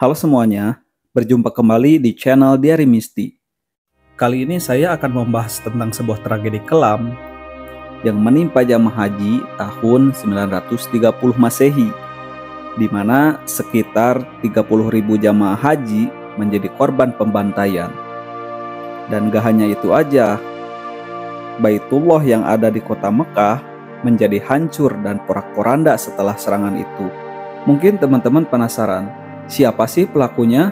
Halo semuanya, berjumpa kembali di channel Diari Misti. Kali ini saya akan membahas tentang sebuah tragedi kelam yang menimpa jamaah haji tahun 930 Masehi, di mana sekitar 30.000 jamaah haji menjadi korban pembantaian. Dan gak hanya itu aja, Baitullah yang ada di kota Mekah menjadi hancur dan porak-poranda setelah serangan itu. Mungkin teman-teman penasaran, siapa sih pelakunya?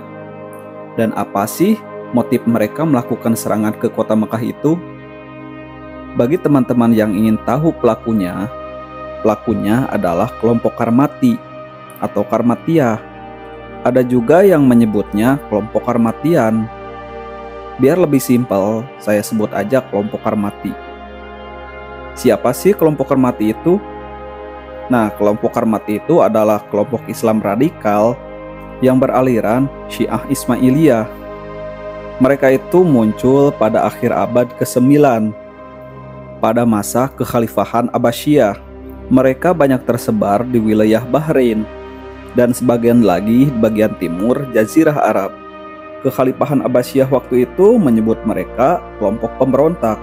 Dan apa sih motif mereka melakukan serangan ke kota Mekah itu? Bagi teman-teman yang ingin tahu pelakunya adalah kelompok Karmati atau Karmatiyah. Ada juga yang menyebutnya kelompok Karmatian. Biar lebih simpel, saya sebut aja kelompok Karmati. Siapa sih kelompok Karmati itu? Nah, kelompok Karmati itu adalah kelompok Islam radikal yang beraliran Syiah Ismailiyah. Mereka itu muncul pada akhir abad ke-9 pada masa kekhalifahan Abbasiyah. Mereka banyak tersebar di wilayah Bahrain dan sebagian lagi di bagian timur Jazirah Arab. Kekhalifahan Abbasiyah waktu itu menyebut mereka kelompok pemberontak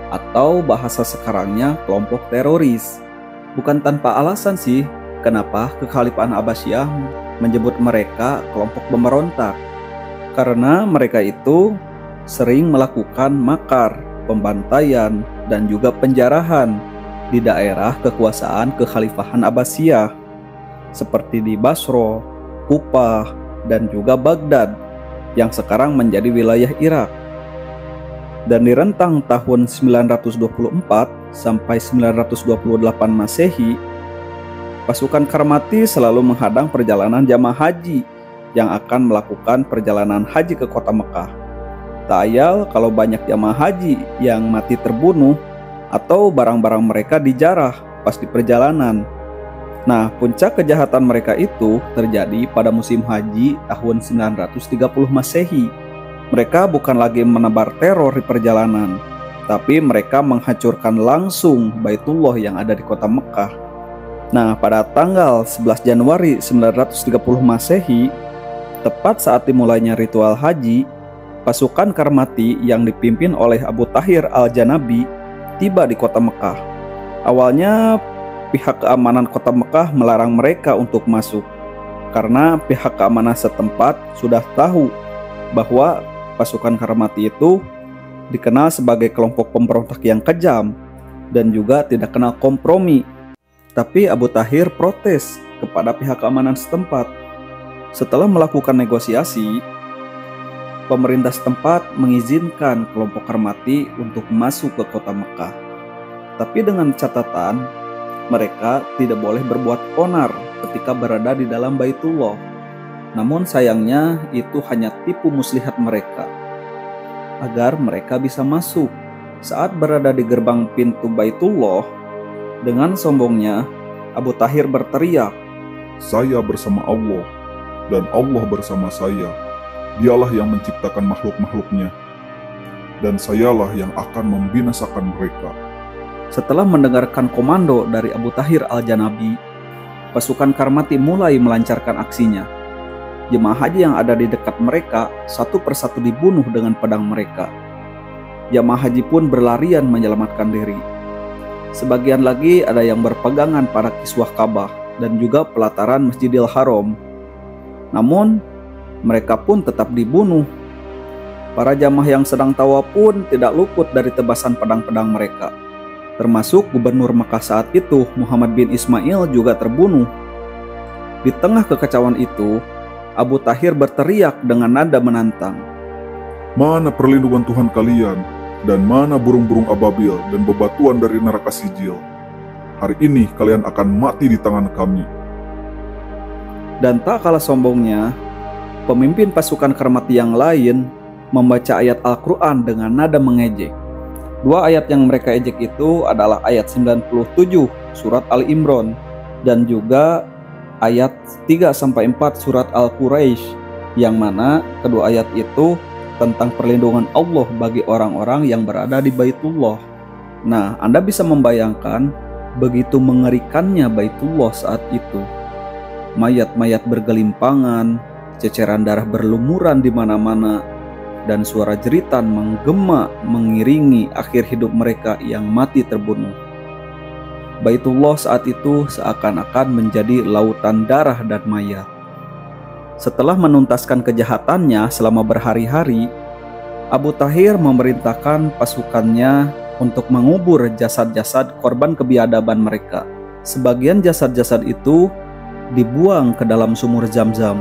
atau bahasa sekarangnya kelompok teroris. Bukan tanpa alasan sih kenapa kekhalifahan Abbasiyah menyebut mereka kelompok pemberontak, karena mereka itu sering melakukan makar, pembantaian, dan juga penjarahan di daerah kekuasaan kekhalifahan Abbasiyah seperti di Basro, Kufah, dan juga Baghdad yang sekarang menjadi wilayah Irak. Dan di rentang tahun 924 sampai 928 Masehi, pasukan Karmati selalu menghadang perjalanan jamaah haji yang akan melakukan perjalanan haji ke kota Mekah. Tak ayal kalau banyak jamaah haji yang mati terbunuh atau barang-barang mereka dijarah pas di perjalanan. Nah, puncak kejahatan mereka itu terjadi pada musim haji tahun 930 Masehi. Mereka bukan lagi menebar teror di perjalanan, tapi mereka menghancurkan langsung Baitullah yang ada di kota Mekah. Nah, pada tanggal 11 Januari 930 Masehi, tepat saat dimulainya ritual haji, pasukan Karmati yang dipimpin oleh Abu Tahir Al-Janabi tiba di kota Mekah. Awalnya, pihak keamanan kota Mekah melarang mereka untuk masuk, karena pihak keamanan setempat sudah tahu bahwa pasukan Karmati itu dikenal sebagai kelompok pemberontak yang kejam dan juga tidak kenal kompromi. Tapi Abu Tahir protes kepada pihak keamanan setempat. Setelah melakukan negosiasi, pemerintah setempat mengizinkan kelompok Karmati untuk masuk ke kota Mekah. Tapi dengan catatan, mereka tidak boleh berbuat onar ketika berada di dalam Baitullah. Namun sayangnya itu hanya tipu muslihat mereka agar mereka bisa masuk. Saat berada di gerbang pintu Baitullah, dengan sombongnya Abu Tahir berteriak, "Saya bersama Allah dan Allah bersama saya. Dialah yang menciptakan makhluk-makhluknya dan sayalah yang akan membinasakan mereka." Setelah mendengarkan komando dari Abu Tahir Al-Janabi, pasukan Karmati mulai melancarkan aksinya. Jemaah haji yang ada di dekat mereka satu persatu dibunuh dengan pedang mereka. Jemaah haji pun berlarian menyelamatkan diri. Sebagian lagi ada yang berpegangan pada kiswah Ka'bah dan juga pelataran Masjidil Haram. Namun, mereka pun tetap dibunuh. Para jamaah yang sedang tawaf pun tidak luput dari tebasan pedang-pedang mereka. Termasuk gubernur Mekah saat itu, Muhammad bin Ismail, juga terbunuh. Di tengah kekacauan itu, Abu Tahir berteriak dengan nada menantang, "Mana perlindungan Tuhan kalian, dan mana burung-burung ababil dan bebatuan dari neraka sijil? Hari ini kalian akan mati di tangan kami." Dan tak kalah sombongnya, pemimpin pasukan Karmati yang lain membaca ayat Al-Quran dengan nada mengejek. Dua ayat yang mereka ejek itu adalah ayat 97 surat Al-Imran dan juga ayat 3-4 surat Al-Quraisy, yang mana kedua ayat itu tentang perlindungan Allah bagi orang-orang yang berada di Baitullah. Nah, Anda bisa membayangkan begitu mengerikannya Baitullah saat itu. Mayat-mayat bergelimpangan, ceceran darah berlumuran di mana-mana, dan suara jeritan menggema mengiringi akhir hidup mereka yang mati terbunuh. Baitullah saat itu seakan-akan menjadi lautan darah dan mayat. Setelah menuntaskan kejahatannya selama berhari-hari, Abu Tahir memerintahkan pasukannya untuk mengubur jasad-jasad korban kebiadaban mereka. Sebagian jasad-jasad itu dibuang ke dalam sumur Zam-Zam.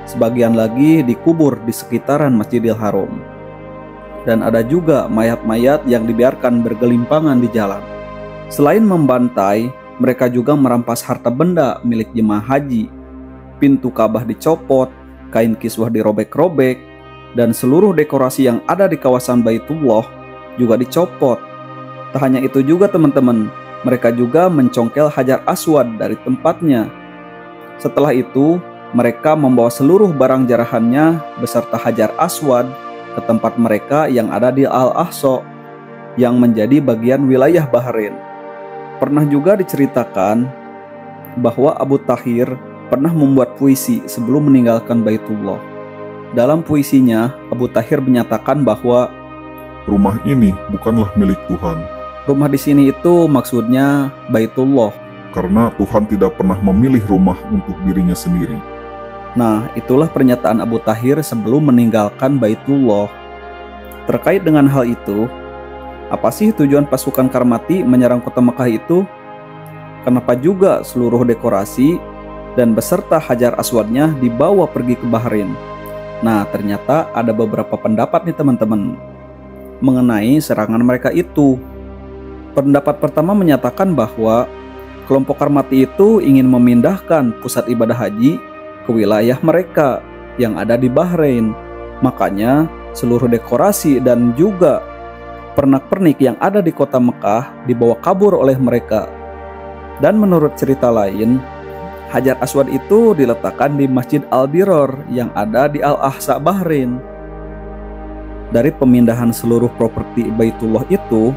Sebagian lagi dikubur di sekitaran Masjidil Haram. Dan ada juga mayat-mayat yang dibiarkan bergelimpangan di jalan. Selain membantai, mereka juga merampas harta benda milik jemaah haji. Pintu Ka'bah dicopot, kain kiswah dirobek-robek, dan seluruh dekorasi yang ada di kawasan Baitullah juga dicopot. Tak hanya itu juga teman-teman, mereka juga mencongkel Hajar Aswad dari tempatnya. Setelah itu, mereka membawa seluruh barang jarahannya beserta Hajar Aswad ke tempat mereka yang ada di Al-Aqsa, yang menjadi bagian wilayah Bahrain. Pernah juga diceritakan bahwa Abu Tahir pernah membuat puisi sebelum meninggalkan Baitullah. Dalam puisinya, Abu Tahir menyatakan bahwa Rumah ini bukanlah milik Tuhan, rumah di sini itu maksudnya Baitullah. karena Tuhan tidak pernah memilih rumah untuk dirinya sendiri. Nah, itulah pernyataan Abu Tahir sebelum meninggalkan Baitullah. Terkait dengan hal itu, apa sih tujuan pasukan Karmati menyerang kota Mekah itu? Kenapa juga seluruh dekorasi dan beserta Hajar Aswadnya dibawa pergi ke Bahrain? Nah, ternyata ada beberapa pendapat nih teman-teman mengenai serangan mereka itu. Pendapat pertama menyatakan bahwa kelompok Karmati itu ingin memindahkan pusat ibadah haji ke wilayah mereka yang ada di Bahrain. Makanya seluruh dekorasi dan juga pernak-pernik yang ada di kota Mekah dibawa kabur oleh mereka. Dan menurut cerita lain, Hajar Aswad itu diletakkan di Masjid Al-Biror yang ada di Al-Aqsa, Bahrain. Dari pemindahan seluruh properti Baitullah itu,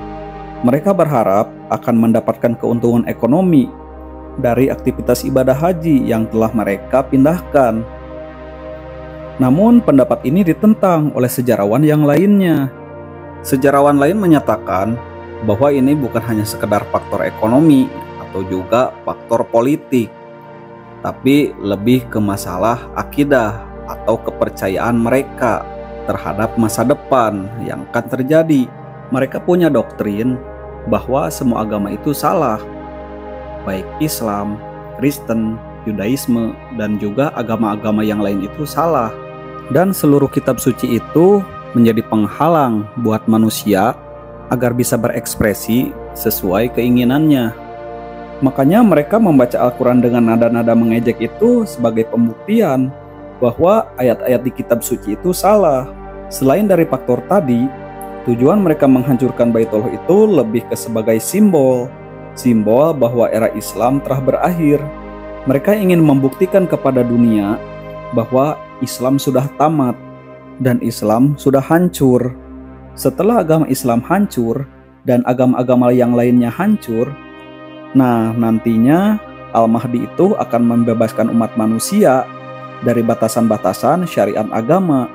mereka berharap akan mendapatkan keuntungan ekonomi dari aktivitas ibadah haji yang telah mereka pindahkan. Namun pendapat ini ditentang oleh sejarawan yang lainnya. Sejarawan lain menyatakan bahwa ini bukan hanya sekedar faktor ekonomi atau juga faktor politik, tapi lebih ke masalah akidah atau kepercayaan mereka terhadap masa depan yang akan terjadi. Mereka punya doktrin bahwa semua agama itu salah, baik Islam, Kristen, Yudaisme, dan juga agama-agama yang lain itu salah. Dan seluruh kitab suci itu menjadi penghalang buat manusia agar bisa berekspresi sesuai keinginannya. Makanya mereka membaca Al-Quran dengan nada-nada mengejek itu sebagai pembuktian bahwa ayat-ayat di kitab suci itu salah. Selain dari faktor tadi, tujuan mereka menghancurkan Baitullah itu lebih ke sebagai simbol bahwa era Islam telah berakhir. Mereka ingin membuktikan kepada dunia bahwa Islam sudah tamat dan Islam sudah hancur. Setelah agama Islam hancur dan agama-agama yang lainnya hancur, nah nantinya Al-Mahdi itu akan membebaskan umat manusia dari batasan-batasan syariat agama.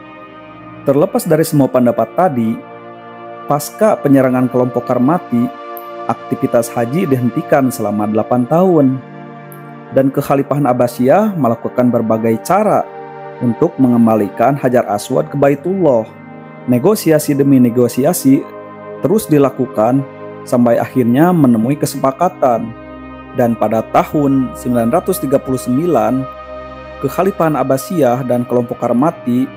Terlepas dari semua pendapat tadi, pasca penyerangan kelompok Karmati, aktivitas haji dihentikan selama 8 tahun. Dan Kekhalifahan Abbasiyah melakukan berbagai cara untuk mengembalikan Hajar Aswad ke Baitullah. Negosiasi demi negosiasi terus dilakukan sampai akhirnya menemui kesepakatan. Dan pada tahun 939, Kekhalifahan Abbasiyah dan kelompok Karmati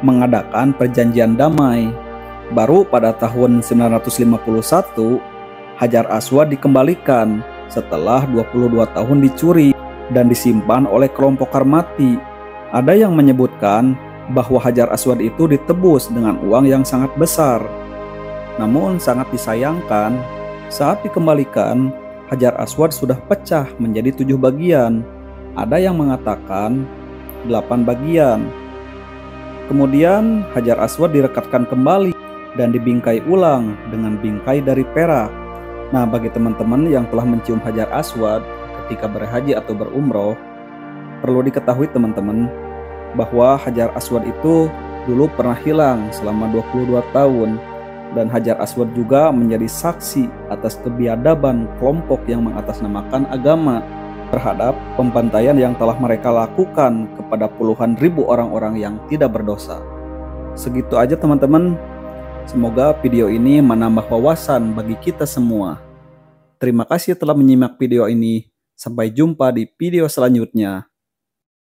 mengadakan perjanjian damai. Baru pada tahun 951, Hajar Aswad dikembalikan setelah 22 tahun dicuri dan disimpan oleh kelompok Karmati. Ada yang menyebutkan bahwa Hajar Aswad itu ditebus dengan uang yang sangat besar. Namun sangat disayangkan, saat dikembalikan, Hajar Aswad sudah pecah menjadi 7 bagian. Ada yang mengatakan 8 bagian. Kemudian Hajar Aswad direkatkan kembali dan dibingkai ulang dengan bingkai dari perak. Nah, bagi teman-teman yang telah mencium Hajar Aswad ketika berhaji atau berumroh, perlu diketahui teman-teman bahwa Hajar Aswad itu dulu pernah hilang selama 22 tahun, dan Hajar Aswad juga menjadi saksi atas kebiadaban kelompok yang mengatasnamakan agama terhadap pembantaian yang telah mereka lakukan kepada puluhan ribu orang-orang yang tidak berdosa. Segitu aja teman-teman. Semoga video ini menambah wawasan bagi kita semua. Terima kasih telah menyimak video ini. Sampai jumpa di video selanjutnya.